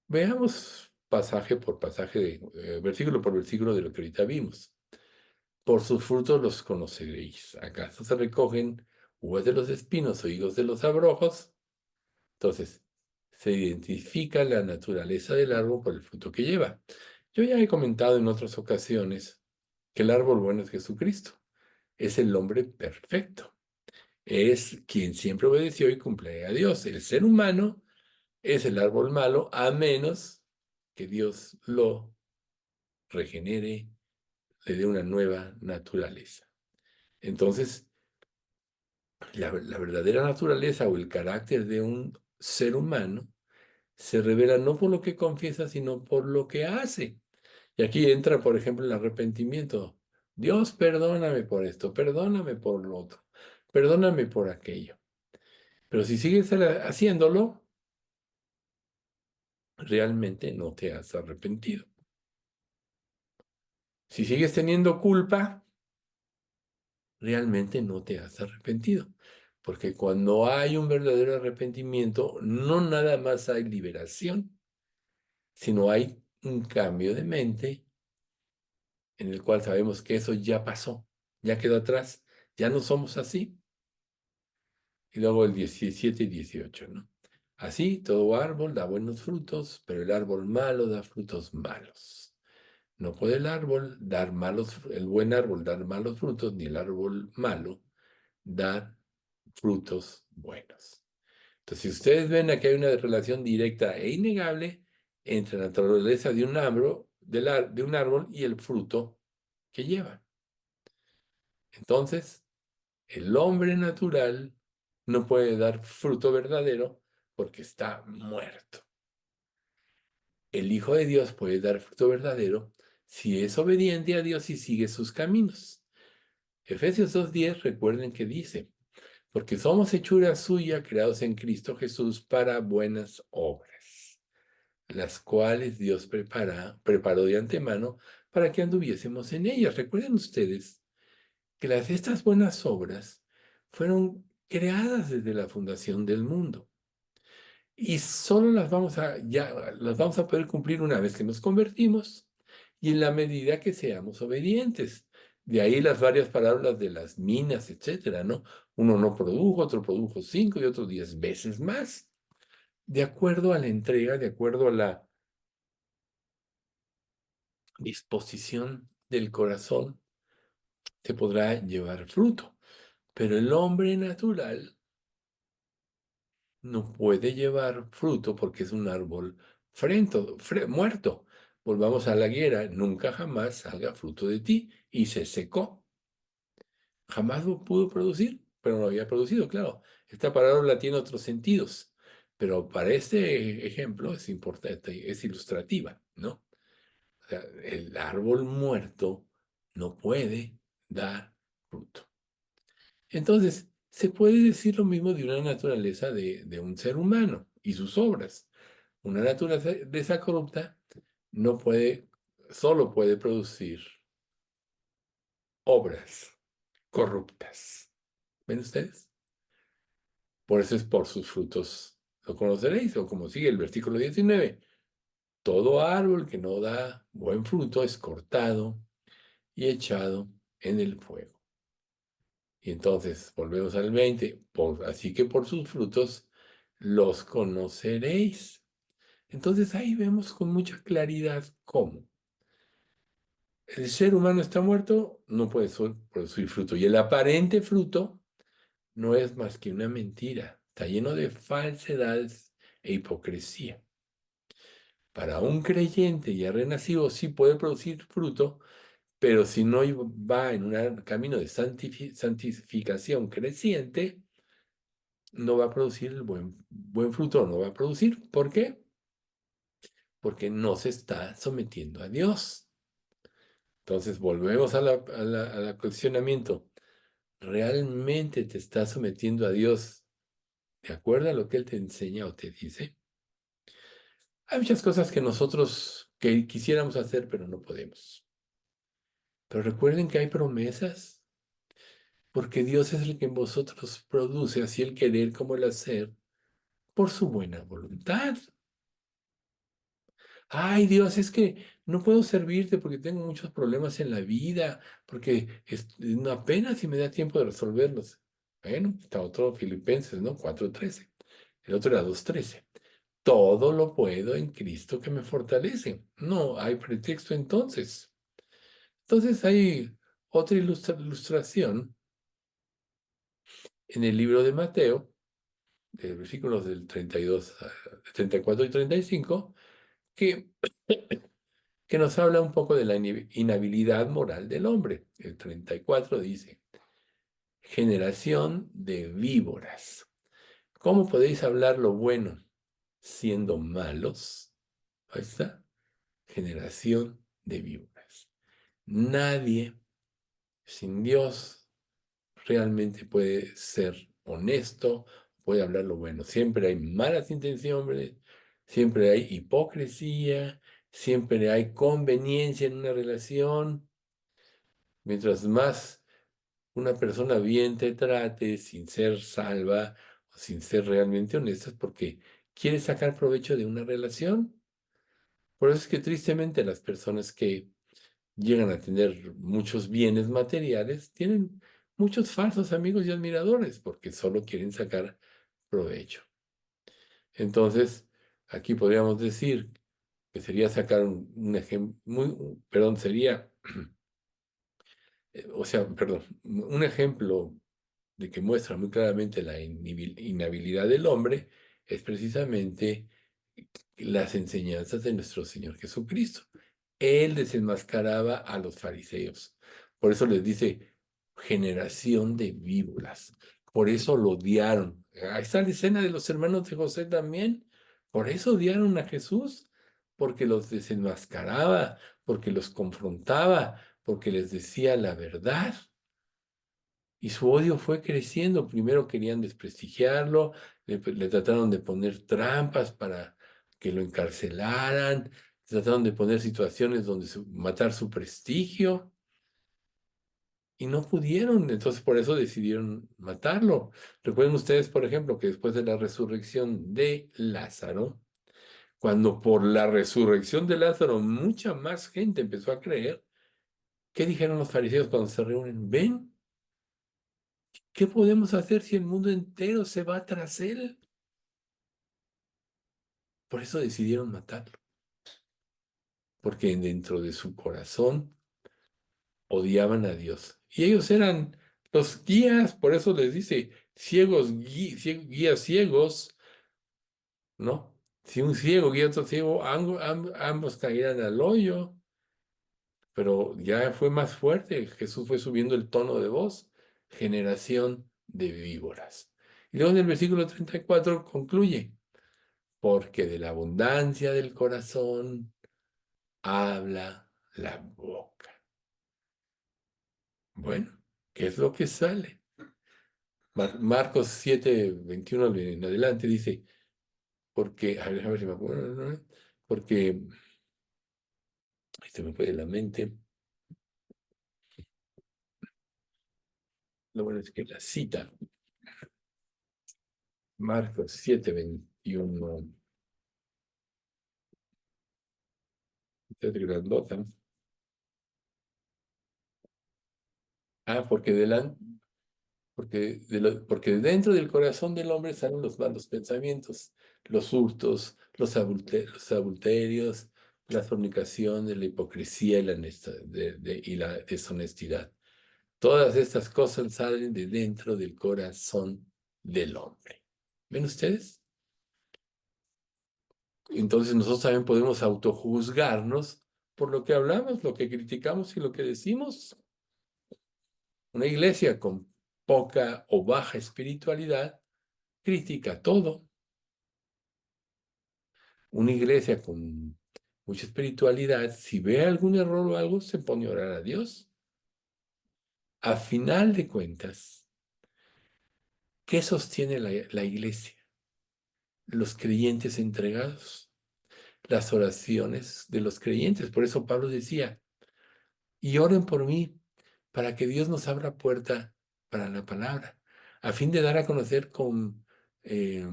Veamos pasaje por pasaje, versículo por versículo de lo que ahorita vimos. Por sus frutos los conoceréis. ¿Acaso se recogen uvas de los espinos o higos de los abrojos? Entonces, se identifica la naturaleza del árbol por el fruto que lleva. Yo ya he comentado en otras ocasiones que el árbol bueno es Jesucristo. Es el hombre perfecto. Es quien siempre obedeció y cumple a Dios. El ser humano es el árbol malo a menos que Dios lo regenere, le dé una nueva naturaleza. Entonces, la verdadera naturaleza o el carácter de un ser humano se revela no por lo que confiesa, sino por lo que hace. Y aquí entra, por ejemplo, el arrepentimiento. Dios, perdóname por esto, perdóname por lo otro, perdóname por aquello. Pero si sigues haciéndolo, realmente no te has arrepentido. Si sigues teniendo culpa, realmente no te has arrepentido. Porque cuando hay un verdadero arrepentimiento, no nada más hay liberación, sino hay un cambio de mente en el cual sabemos que eso ya pasó, ya quedó atrás, ya no somos así. Y luego el 17 y 18, ¿no? Así, todo árbol da buenos frutos, pero el árbol malo da frutos malos. No puede el buen árbol dar malos frutos, ni el árbol malo dar frutos buenos. Entonces, si ustedes ven aquí hay una relación directa e innegable entre la naturaleza de de un árbol y el fruto que lleva. Entonces, el hombre natural no puede dar fruto verdadero porque está muerto. El Hijo de Dios puede dar fruto verdadero si es obediente a Dios y sigue sus caminos. Efesios 2:10, recuerden que dice, porque somos hechura suya, creados en Cristo Jesús para buenas obras, las cuales Dios preparó de antemano para que anduviésemos en ellas. Recuerden ustedes que estas buenas obras fueron creadas desde la fundación del mundo y solo las vamos a poder cumplir una vez que nos convertimos y en la medida que seamos obedientes. De ahí las varias parábolas de las minas, etcétera, ¿no? Uno no produjo, otro produjo 5 y otro 10 veces más. De acuerdo a la entrega, de acuerdo a la disposición del corazón, se podrá llevar fruto. Pero el hombre natural no puede llevar fruto porque es un árbol muerto. Volvamos a la higuera, nunca jamás salga fruto de ti. Y se secó. Jamás lo pudo producir, pero no había producido, claro. Esta parábola tiene otros sentidos, pero para este ejemplo es importante, es ilustrativa, ¿no? O sea, el árbol muerto no puede dar fruto. Entonces, se puede decir lo mismo de una naturaleza de un ser humano y sus obras. Una naturaleza corrupta no puede, solo puede producir obras corruptas. ¿Ven ustedes? Por eso es por sus frutos lo conoceréis, o como sigue el versículo 19. Todo árbol que no da buen fruto es cortado y echado en el fuego. Y entonces volvemos al 20. Así que por sus frutos los conoceréis. Entonces ahí vemos con mucha claridad cómo el ser humano está muerto, no puede producir fruto. Y el aparente fruto no es más que una mentira. Está lleno de falsedades e hipocresía. Para un creyente ya renacido sí puede producir fruto, pero si no va en un camino de santificación creciente, no va a producir el buen fruto, no va a producir. ¿Por qué? Porque no se está sometiendo a Dios. Entonces volvemos al cuestionamiento. ¿Realmente te estás sometiendo a Dios de acuerdo a lo que Él te enseña o te dice? Hay muchas cosas que nosotros que quisiéramos hacer, pero no podemos. Pero recuerden que hay promesas, porque Dios es el que en vosotros produce así el querer como el hacer por su buena voluntad. Ay, Dios, es que no puedo servirte porque tengo muchos problemas en la vida, porque no apenas si me da tiempo de resolverlos. Bueno, está otro Filipenses, ¿no? 4:13. El otro era 2:13. Todo lo puedo en Cristo que me fortalece. No hay pretexto entonces. Entonces hay otra ilustración en el libro de Mateo, de versículos del 32, 34 y 35, que que nos habla un poco de la inhabilidad moral del hombre. El 34 dice, generación de víboras. ¿Cómo podéis hablar lo bueno siendo malos? Ahí está, generación de víboras. Nadie sin Dios realmente puede ser honesto, puede hablar lo bueno. Siempre hay malas intenciones, siempre hay hipocresía, siempre hay conveniencia en una relación. Mientras más una persona bien te trate sin ser salva o sin ser realmente honesta, es porque quiere sacar provecho de una relación. Por eso es que tristemente las personas que llegan a tener muchos bienes materiales tienen muchos falsos amigos y admiradores porque solo quieren sacar provecho. Entonces, aquí podríamos decir que sería sacar un ejemplo, perdón, sería, o sea, perdón, un ejemplo de que muestra muy claramente la inhabilidad del hombre es precisamente las enseñanzas de nuestro Señor Jesucristo. Él desenmascaraba a los fariseos. Por eso les dice generación de víboras. Por eso lo odiaron. Ahí está la escena de los hermanos de José también. Por eso odiaron a Jesús, porque los desenmascaraba, porque los confrontaba, porque les decía la verdad. Y su odio fue creciendo. Primero querían desprestigiarlo, le trataron de poner trampas para que lo encarcelaran, trataron de poner situaciones donde matar su prestigio y no pudieron, entonces por eso decidieron matarlo. Recuerden ustedes, por ejemplo, que después de la resurrección de Lázaro, cuando por la resurrección de Lázaro mucha más gente empezó a creer, ¿qué dijeron los fariseos cuando se reúnen? Ven, ¿qué podemos hacer si el mundo entero se va tras él? Por eso decidieron matarlo, porque dentro de su corazón odiaban a Dios. Y ellos eran los guías, por eso les dice, guías ciegos, ¿no? Si un ciego guía a otro ciego, ambos caerán al hoyo. Pero ya fue más fuerte, Jesús fue subiendo el tono de voz, generación de víboras. Y luego en el versículo 34 concluye, porque de la abundancia del corazón habla la boca. Bueno, ¿qué es lo que sale? Marcos 7, 21 en adelante dice, porque, a ver si me acuerdo, ¿no? Porque, ahí se me fue de la mente, lo bueno es que la cita, Marcos 7, 21, es grandota. Ah, porque dentro del corazón del hombre salen los malos pensamientos, los hurtos, los adulterios, las fornicaciones, la hipocresía y y la deshonestidad. Todas estas cosas salen de dentro del corazón del hombre. ¿Ven ustedes? Entonces nosotros también podemos autojuzgarnos por lo que hablamos, lo que criticamos y lo que decimos. Una iglesia con poca o baja espiritualidad critica todo. Una iglesia con mucha espiritualidad, si ve algún error o algo, se pone a orar a Dios. A final de cuentas, ¿qué sostiene la iglesia? Los creyentes entregados, las oraciones de los creyentes. Por eso Pablo decía, y oren por mí para que Dios nos abra puerta para la palabra, a fin de dar a conocer eh,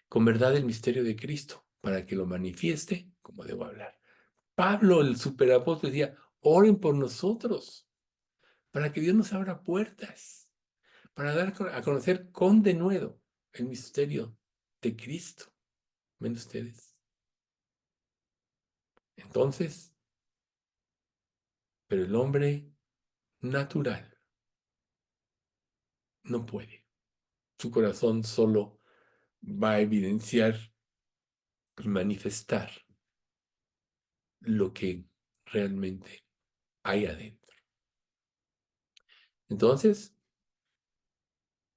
con verdad el misterio de Cristo, para que lo manifieste como debo hablar. Pablo, el superapóstol, decía, oren por nosotros, para que Dios nos abra puertas, para dar a conocer con denuedo el misterio de Cristo. ¿Ven ustedes? Entonces, pero el hombre natural no puede. Su corazón solo va a evidenciar y manifestar lo que realmente hay adentro. Entonces,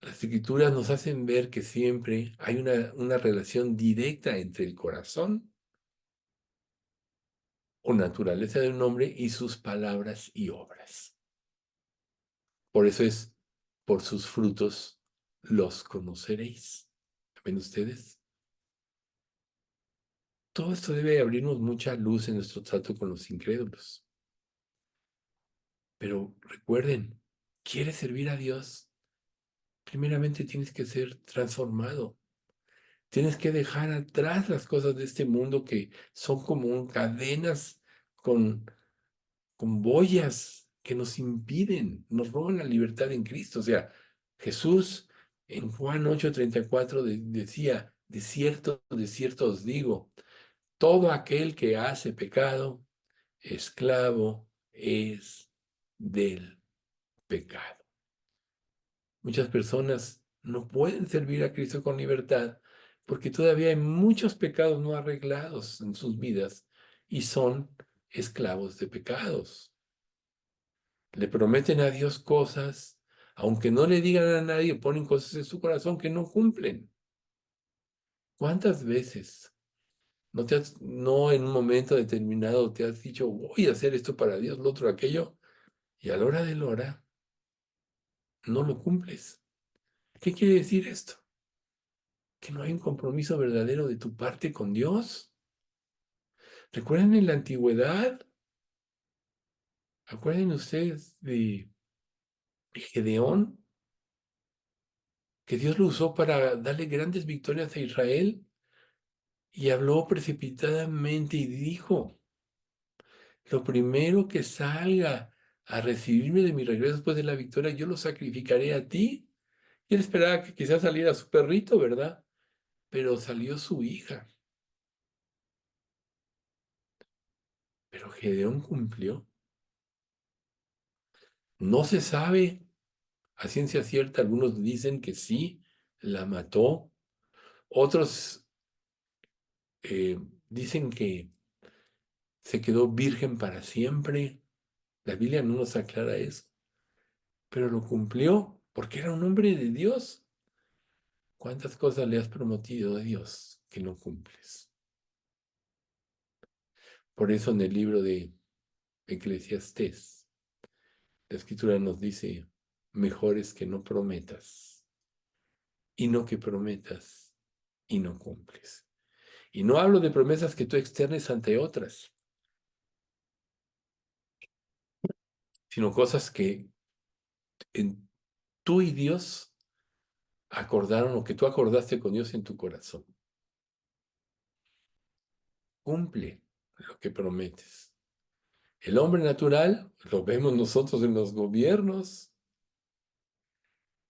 las escrituras nos hacen ver que siempre hay una relación directa entre el corazón o naturaleza de un hombre y sus palabras y obras. Por eso es, por sus frutos los conoceréis. ¿Ven ustedes? Todo esto debe abrirnos mucha luz en nuestro trato con los incrédulos. Pero recuerden, ¿quieres servir a Dios? Primeramente tienes que ser transformado. Tienes que dejar atrás las cosas de este mundo que son como cadenas con, con boyas que nos impiden, nos roban la libertad en Cristo. O sea, Jesús en Juan 8:34 decía, de cierto os digo, todo aquel que hace pecado, esclavo es del pecado. Muchas personas no pueden servir a Cristo con libertad porque todavía hay muchos pecados no arreglados en sus vidas y son esclavos de pecados. Le prometen a Dios cosas, aunque no le digan a nadie, ponen cosas en su corazón que no cumplen. ¿Cuántas veces no en un momento determinado te has dicho, voy a hacer esto para Dios, lo otro, aquello, y a la hora de la hora no lo cumples? ¿Qué quiere decir esto? Que no hay un compromiso verdadero de tu parte con Dios. ¿Recuerdan en la antigüedad? ¿Acuerdan ustedes de Gedeón? Que Dios lo usó para darle grandes victorias a Israel y habló precipitadamente y dijo, lo primero que salga a recibirme de mi regreso después de la victoria, yo lo sacrificaré a ti. Y él esperaba que quizás saliera su perrito, ¿verdad? Pero salió su hija. Pero Gedeón cumplió. No se sabe a ciencia cierta, algunos dicen que sí, la mató. Otros eh, dicen que se quedó virgen para siempre. La Biblia no nos aclara eso, pero lo cumplió porque era un hombre de Dios. ¿Cuántas cosas le has prometido a Dios que no cumples? Por eso en el libro de Eclesiastés, la Escritura nos dice, mejor es que no prometas y no que prometas y no cumples. Y no hablo de promesas que tú externes ante otras, sino cosas que en, tú y Dios acordaron o que tú acordaste con Dios en tu corazón. Cumple lo que prometes. El hombre natural, lo vemos nosotros en los gobiernos,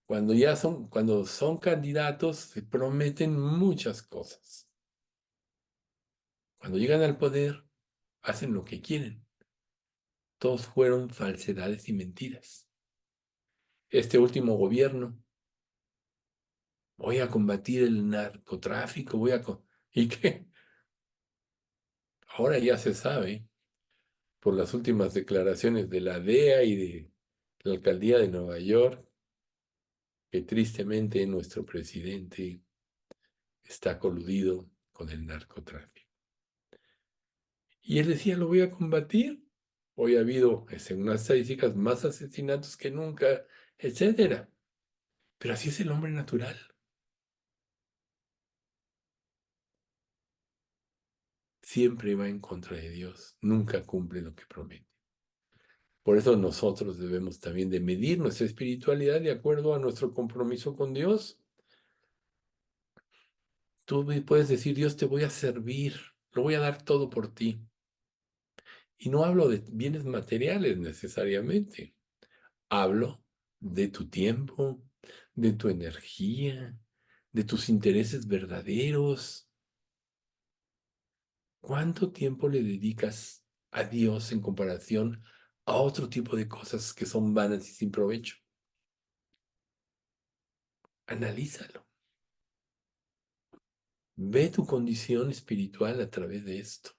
cuando son candidatos, se prometen muchas cosas. Cuando llegan al poder, hacen lo que quieren. Todos fueron falsedades y mentiras. Este último gobierno, voy a combatir el narcotráfico, ¿Y qué? Ahora ya se sabe, por las últimas declaraciones de la DEA y de la alcaldía de Nueva York, que tristemente nuestro presidente está coludido con el narcotráfico. Y él decía, lo voy a combatir. Hoy ha habido, según las estadísticas, más asesinatos que nunca, etcétera. Pero así es el hombre natural. Siempre va en contra de Dios. Nunca cumple lo que promete. Por eso nosotros debemos también de medir nuestra espiritualidad de acuerdo a nuestro compromiso con Dios. Tú me puedes decir, Dios, te voy a servir, lo voy a dar todo por ti. Y no hablo de bienes materiales necesariamente. Hablo de tu tiempo, de tu energía, de tus intereses verdaderos. ¿Cuánto tiempo le dedicas a Dios en comparación a otro tipo de cosas que son vanas y sin provecho? Analízalo. Ve tu condición espiritual a través de esto.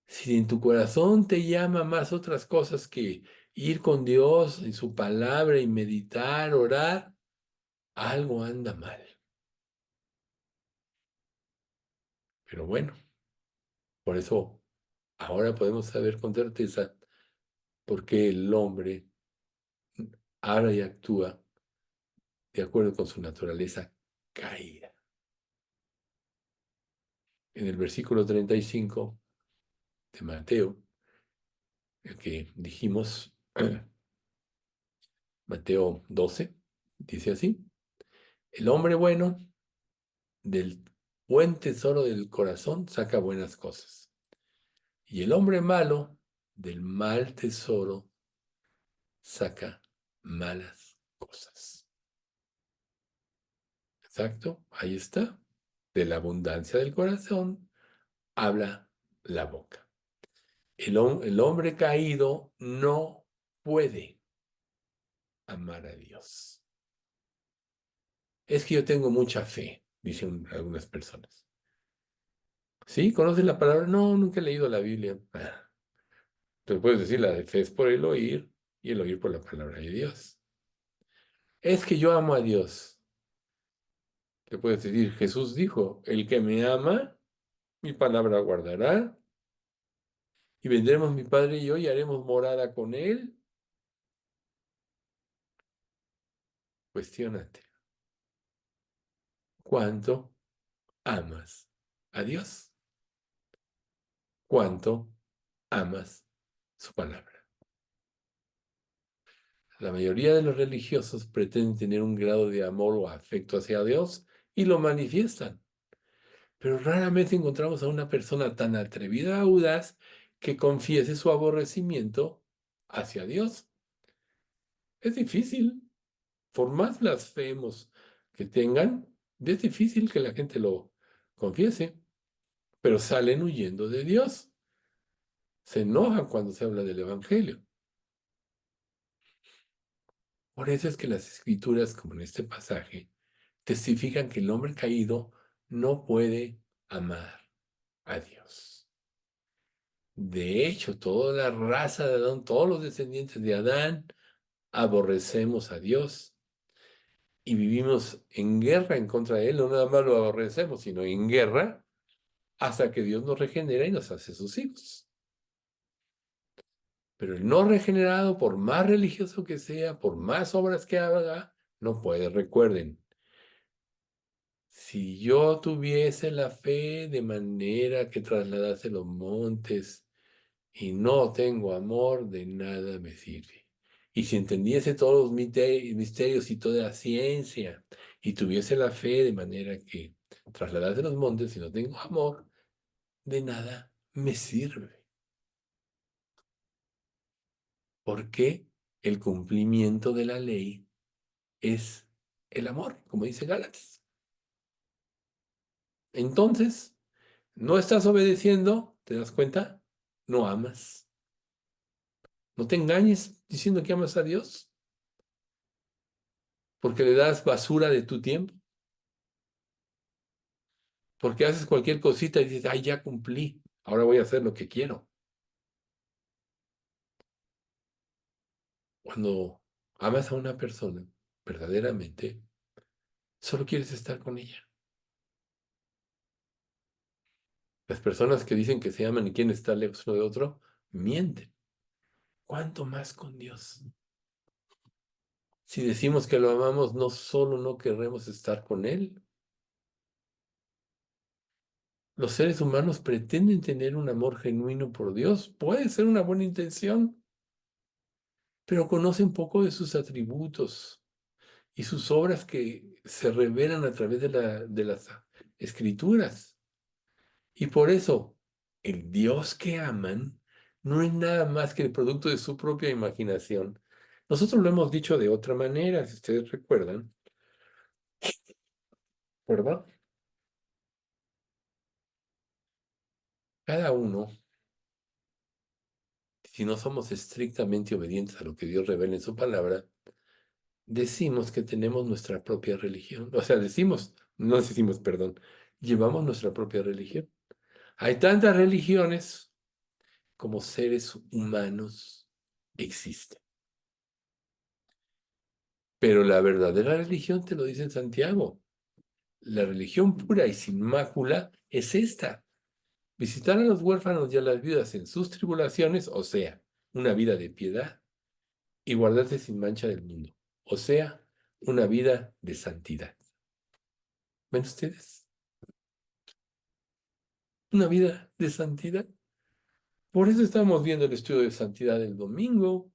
Si en tu corazón te llama más otras cosas que ir con Dios en su palabra y meditar, orar, algo anda mal. Pero bueno, por eso ahora podemos saber con certeza por qué el hombre habla y actúa de acuerdo con su naturaleza caída. En el versículo 35 de Mateo, el que dijimos, Mateo 12, dice así, el hombre bueno del buen tesoro del corazón saca buenas cosas, y el hombre malo del mal tesoro saca malas cosas. Exacto, ahí está. De la abundancia del corazón habla la boca. El hombre caído no puede amar a Dios. Es que yo tengo mucha fe, dicen algunas personas. ¿Sí? ¿Conoces la palabra? No, nunca he leído la Biblia. Ah, te puedes decir, la de fe es por el oír y el oír por la palabra de Dios. Es que yo amo a Dios. Te puedes decir, Jesús dijo, el que me ama, mi palabra guardará, y vendremos mi Padre y yo y haremos morada con él. Cuestiónate, ¿cuánto amas a Dios? cuánto amas su palabra. La mayoría de los religiosos pretenden tener un grado de amor o afecto hacia Dios y lo manifiestan, pero raramente encontramos a una persona tan atrevida o audaz que confiese su aborrecimiento hacia Dios. Es difícil, por más blasfemos que tengan, es difícil que la gente lo confiese, pero salen huyendo de Dios. Se enojan cuando se habla del Evangelio. Por eso es que las escrituras, como en este pasaje, testifican que el hombre caído no puede amar a Dios. De hecho, toda la raza de Adán, todos los descendientes de Adán, aborrecemos a Dios y vivimos en guerra en contra de Él. No nada más lo aborrecemos, sino en guerra hasta que Dios nos regenera y nos hace sus hijos. Pero el no regenerado, por más religioso que sea, por más obras que haga, no puede. Recuerden, si yo tuviese la fe de manera que trasladase los montes y no tengo amor, de nada me sirve. Y si entendiese todos los misterios y toda la ciencia y tuviese la fe de manera que trasladase los montes y no tengo amor, de nada me sirve. Porque el cumplimiento de la ley es el amor, como dice Gálatas. Entonces, no estás obedeciendo, ¿te das cuenta? No amas. No te engañes diciendo que amas a Dios, porque le das basura de tu tiempo, porque haces cualquier cosita y dices, ay, ya cumplí, ahora voy a hacer lo que quiero. Cuando amas a una persona, verdaderamente, solo quieres estar con ella. Las personas que dicen que se aman y quieren estar lejos uno de otro, mienten. ¿Cuánto más con Dios? Si decimos que lo amamos, no solo no querremos estar con Él. Los seres humanos pretenden tener un amor genuino por Dios. Puede ser una buena intención, pero conocen poco de sus atributos y sus obras que se revelan a través de las escrituras. Y por eso, el Dios que aman no es nada más que el producto de su propia imaginación. Nosotros lo hemos dicho de otra manera, si ustedes recuerdan, ¿verdad? Cada uno, si no somos estrictamente obedientes a lo que Dios revela en su palabra, decimos que tenemos nuestra propia religión. O sea, decimos, no decimos, perdón, llevamos nuestra propia religión. Hay tantas religiones como seres humanos existen. Pero la verdadera religión, te lo dice en Santiago, la religión pura y sin mácula es esta: visitar a los huérfanos y a las viudas en sus tribulaciones, o sea, una vida de piedad, y guardarse sin mancha del mundo, o sea, una vida de santidad. ¿Ven ustedes? Una vida de santidad. Por eso estamos viendo el estudio de santidad el domingo.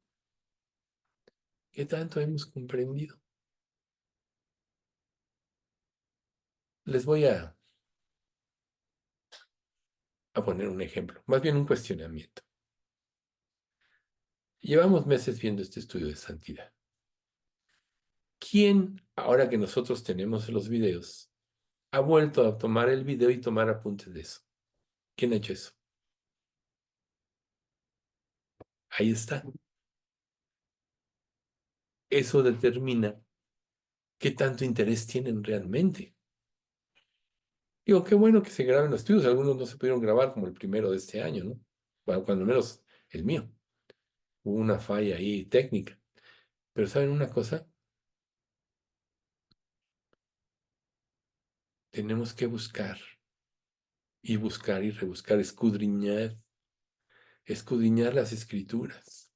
¿Qué tanto hemos comprendido? Les voy a poner un ejemplo, más bien un cuestionamiento. Llevamos meses viendo este estudio de santidad. ¿Quién, ahora que nosotros tenemos los videos, ha vuelto a tomar el video y tomar apuntes de eso? ¿Quién ha hecho eso? Ahí está. Eso determina qué tanto interés tienen realmente. Digo, qué bueno que se graben los estudios. Algunos no se pudieron grabar, como el primero de este año, ¿no? Bueno, cuando menos el mío. Hubo una falla ahí técnica. Pero ¿saben una cosa? Tenemos que buscar y buscar y rebuscar, escudriñar las escrituras.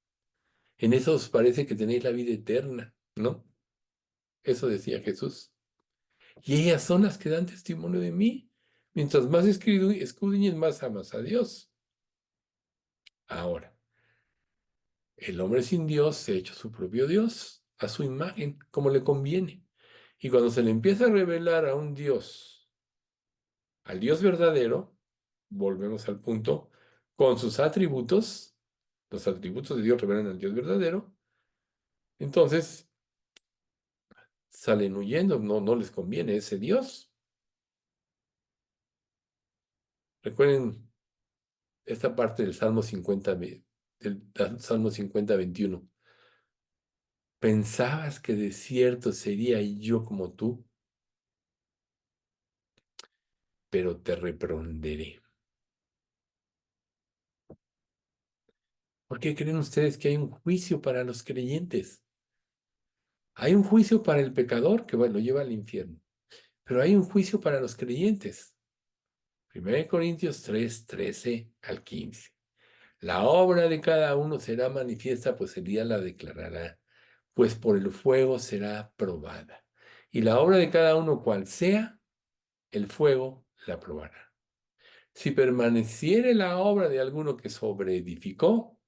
En eso os parece que tenéis la vida eterna, ¿no? Eso decía Jesús. Y ellas son las que dan testimonio de mí. Mientras más escudriñes, más amas a Dios. Ahora, el hombre sin Dios se ha hecho su propio Dios, a su imagen, como le conviene. Y cuando se le empieza a revelar a un Dios, al Dios verdadero, volvemos al punto, con sus atributos, los atributos de Dios revelan al Dios verdadero, entonces salen huyendo, no les conviene ese Dios. Recuerden esta parte del Salmo 50, Salmo 50, 21. ¿Pensabas que de cierto sería yo como tú? Pero te reprenderé. ¿Por qué creen ustedes que hay un juicio para los creyentes? Hay un juicio para el pecador que bueno, lo lleva al infierno, pero hay un juicio para los creyentes. 1 Corintios 3, 13 al 15. La obra de cada uno será manifiesta, pues el día la declarará, pues por el fuego será probada. Y la obra de cada uno, cual sea, el fuego la probará. Si permaneciere la obra de alguno que sobreedificó,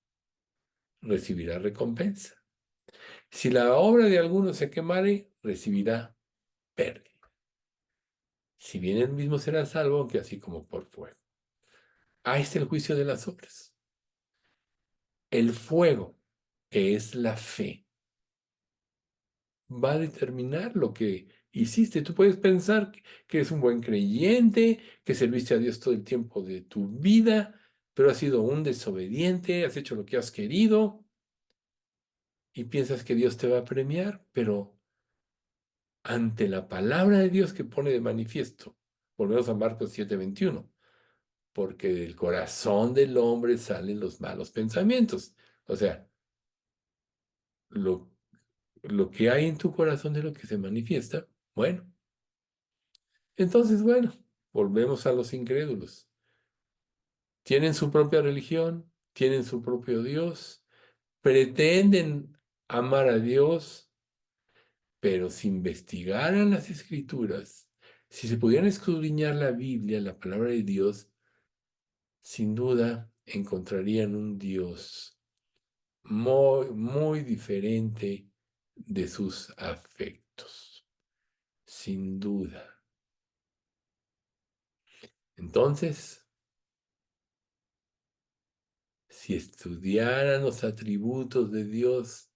recibirá recompensa. Si la obra de alguno se quemare, recibirá pérdida. Si bien él mismo será salvo, aunque así como por fuego. Ahí está el juicio de las obras. El fuego, que es la fe, va a determinar lo que hiciste. Tú puedes pensar que eres un buen creyente, que serviste a Dios todo el tiempo de tu vida, pero has sido un desobediente, has hecho lo que has querido y piensas que Dios te va a premiar, pero ante la palabra de Dios que pone de manifiesto, volvemos a Marcos 7:21, porque del corazón del hombre salen los malos pensamientos. O sea, lo, lo que hay en tu corazón de lo que se manifiesta, bueno. Entonces, bueno, volvemos a los incrédulos. Tienen su propia religión, tienen su propio Dios, pretenden amar a Dios, pero si investigaran las Escrituras, si se pudieran escudriñar la Biblia, la palabra de Dios, sin duda encontrarían un Dios muy, muy diferente de sus afectos, sin duda. Entonces, si estudiaran los atributos de Dios,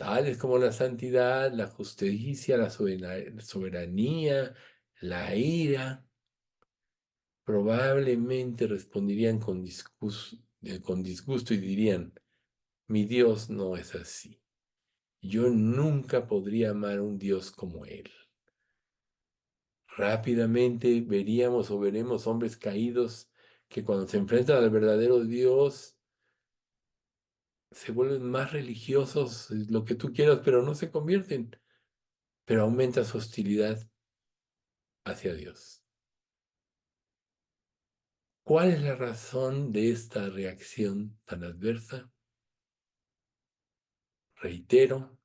tales como la santidad, la justicia, la soberanía, la ira, probablemente responderían con disgusto y dirían, mi Dios no es así. Yo nunca podría amar a un Dios como Él. Rápidamente veríamos o veremos hombres caídos que cuando se enfrentan al verdadero Dios, se vuelven más religiosos, lo que tú quieras, pero no se convierten, pero aumenta su hostilidad hacia Dios. ¿Cuál es la razón de esta reacción tan adversa? Reitero,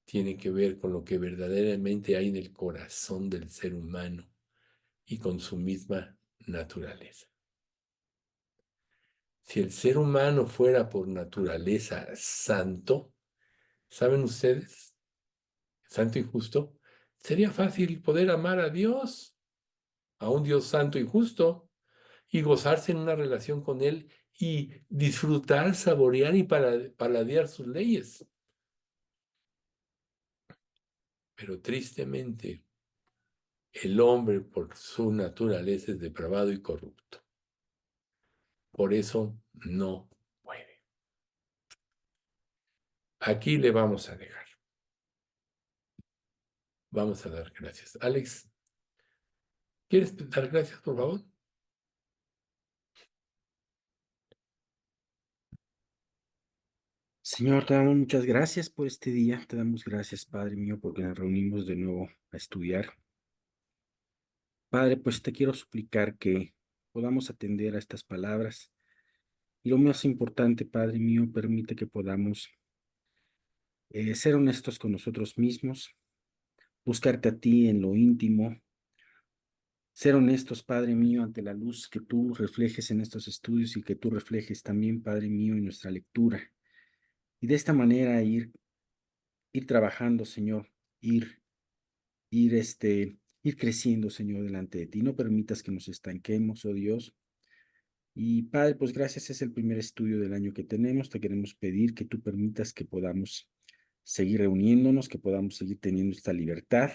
tiene que ver con lo que verdaderamente hay en el corazón del ser humano y con su misma naturaleza. Si el ser humano fuera por naturaleza santo, ¿saben ustedes? Santo y justo, sería fácil poder amar a Dios, a un Dios santo y justo, y gozarse en una relación con Él y disfrutar, saborear y paladear sus leyes. Pero tristemente, el hombre por su naturaleza es depravado y corrupto. Por eso no puede. Aquí le vamos a dejar. Vamos a dar gracias. Alex, ¿quieres dar gracias, por favor? Señor, te damos muchas gracias por este día. Te damos gracias, Padre mío, porque nos reunimos de nuevo a estudiar. Padre, pues te quiero suplicar que podamos atender a estas palabras. Y lo más importante, Padre mío, permite que podamos ser honestos con nosotros mismos, buscarte a ti en lo íntimo, ser honestos, Padre mío, ante la luz que tú reflejes en estos estudios y que tú reflejes también, Padre mío, en nuestra lectura. Y de esta manera ir trabajando, Señor, ir, ir creciendo, Señor, delante de ti. No permitas que nos estanquemos, oh Dios. Y Padre, pues gracias, es el primer estudio del año que tenemos. Te queremos pedir que tú permitas que podamos seguir reuniéndonos, que podamos seguir teniendo esta libertad.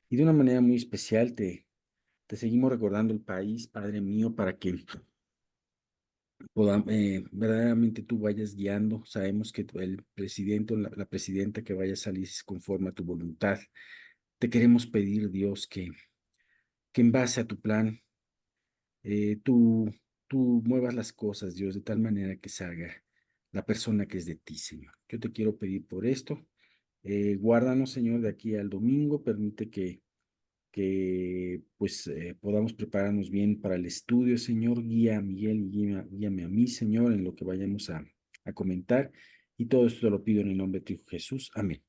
Y de una manera muy especial te seguimos recordando el país, Padre mío, para que verdaderamente tú vayas guiando. Sabemos que el presidente o la presidenta que vaya a salir es conforme a tu voluntad. Te queremos pedir, Dios, que en base a tu plan, eh, tú, tú muevas las cosas, Dios, de tal manera que salga la persona que es de ti, Señor. Yo te quiero pedir por esto. Guárdanos, Señor, de aquí al domingo. Permite que pues podamos prepararnos bien para el estudio, Señor. Guía a Miguel y guíame a mí, Señor, en lo que vayamos a comentar. Y todo esto te lo pido en el nombre de tu Hijo Jesús. Amén.